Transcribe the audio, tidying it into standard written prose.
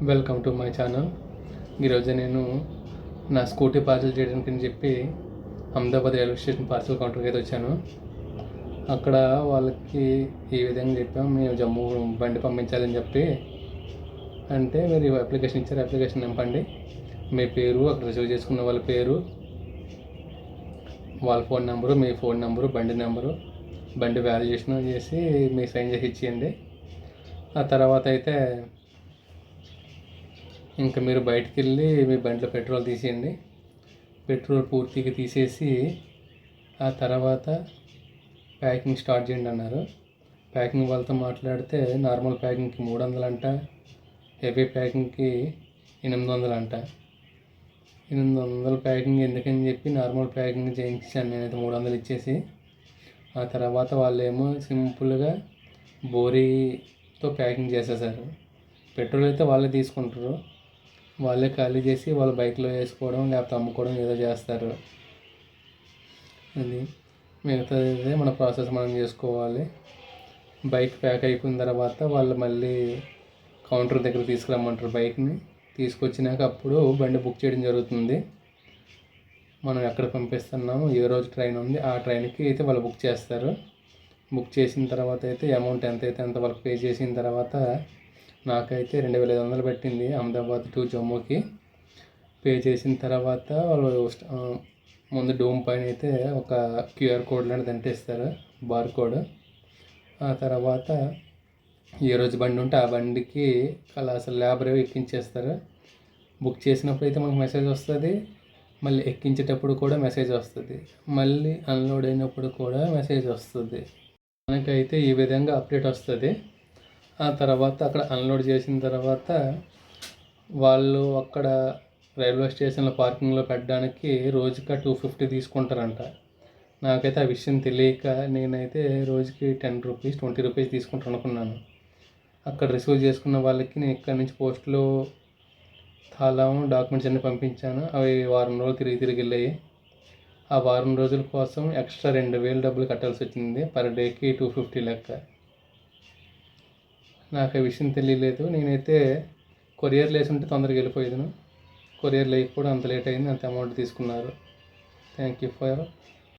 Welcome to my channel. ఈరోజు నేను నా స్కూటీ పార్సల్ చేయడానికి అని చెప్పి అహ్మదాబాద్ రైల్వే స్టేషన్ పార్సల్ కౌంటర్కి అయితే వచ్చాను. అక్కడ వాళ్ళకి ఈ విధంగా చెప్పాము, మేము జమ్మూ బండి పంపించాలని చెప్పి. అంటే మీరు అప్లికేషన్ ఇచ్చారు, అప్లికేషన్ నింపండి, మీ పేరు, అక్కడ రిసీవ్ చేసుకున్న వాళ్ళ పేరు, వాళ్ళ ఫోన్ నెంబరు, మీ ఫోన్ నెంబరు, బండి నెంబరు, బండి వాల్యుయేషన్ చేసి మీ సైన్ చేసి ఇచ్చేయండి. ఆ తర్వాత అయితే ఇంకా మీరు బయటికి వెళ్ళి మీ బండిలో పెట్రోల్ తీసేయండి. పెట్రోల్ పూర్తిగా తీసేసి ఆ తర్వాత ప్యాకింగ్ స్టార్ట్ చేయండి అన్నారు. ప్యాకింగ్ వాళ్ళతో మాట్లాడితే నార్మల్ ప్యాకింగ్కి 300 అంట, హెవీ ప్యాకింగ్కి 800 అంట. 800 ప్యాకింగ్ ఎందుకని చెప్పి నార్మల్ ప్యాకింగ్ చేయించాను నేనైతే 300 ఇచ్చేసి. ఆ తర్వాత వాళ్ళేమో సింపుల్గా బోరీతో ప్యాకింగ్ చేసేసారు. పెట్రోల్ అయితే వాళ్ళే తీసుకుంటారు, వాళ్ళే ఖాళీ చేసి వాళ్ళ బైక్లో వేసుకోవడం లేకపోతే అమ్ముకోవడం ఏదో చేస్తారు. అది మిగతాది మన ప్రాసెస్ మనం చేసుకోవాలి. బైక్ ప్యాక్ అయిపోయిన తర్వాత వాళ్ళు మళ్ళీ కౌంటర్ దగ్గర తీసుకురమ్మంటారు. బైక్ని తీసుకొచ్చినాక అప్పుడు బండి బుక్ చేయడం జరుగుతుంది. మనం ఎక్కడ పంపిస్తున్నాము, ఏ రోజు ట్రైన్ ఉంది, ఆ ట్రైన్కి అయితే వాళ్ళు బుక్ చేస్తారు. బుక్ చేసిన తర్వాత అయితే అమౌంట్ ఎంత అయితే అంత వాళ్ళకి పే చేసిన తర్వాత నాకైతే 2500 పెట్టింది అహ్మదాబాద్ టు జమ్మూకి. పే చేసిన తర్వాత వాళ్ళు ముందు డోమ్ పైన అయితే ఒక క్యూఆర్ కోడ్ లాంటిది అంటిస్తారు, బార్ కోడ్. ఆ తర్వాత ఏ రోజు బండి ఉంటే ఆ బండికి అలా అసలు లేబర్ ఎక్కించేస్తారు. బుక్ చేసినప్పుడు అయితే మనకు మెసేజ్ వస్తుంది, మళ్ళీ ఎక్కించేటప్పుడు కూడా మెసేజ్ వస్తుంది, మళ్ళీ అన్లోడ్ అయినప్పుడు కూడా మెసేజ్ వస్తుంది. మనకైతే ఈ విధంగా అప్డేట్ వస్తుంది. ఆ తర్వాత అక్కడ అన్లోడ్ చేసిన తర్వాత వాళ్ళు అక్కడ రైల్వే స్టేషన్లో పార్కింగ్లో పెట్టడానికి రోజుకి 250 తీసుకుంటారంట. నాకైతే ఆ విషయం తెలియక నేనైతే రోజుకి 10 రూపీస్ 20 రూపీస్ తీసుకుంటాను అనుకున్నాను. అక్కడ రిసీవ్ చేసుకున్న వాళ్ళకి నేను ఇక్కడ నుంచి పోస్ట్లో తాళం, డాక్యుమెంట్స్ అన్నీ పంపించాను. అవి వారం రోజులు తిరిగి వెళ్ళాయి. ఆ వారం రోజుల కోసం ఎక్స్ట్రా 2000 డబ్బులు కట్టాల్సి వచ్చింది, పర్ డేకి 250 లెక్క. నాకు ఆ విషయం తెలియలేదు. నేనైతే కొరియర్ లేసి ఉంటే తొందరగా వెళ్ళిపోయేదాను. కొరియర్ లేకపోవడం అంత లేట్ అయింది, అంత అమౌంట్ తీసుకున్నారు. Thank you for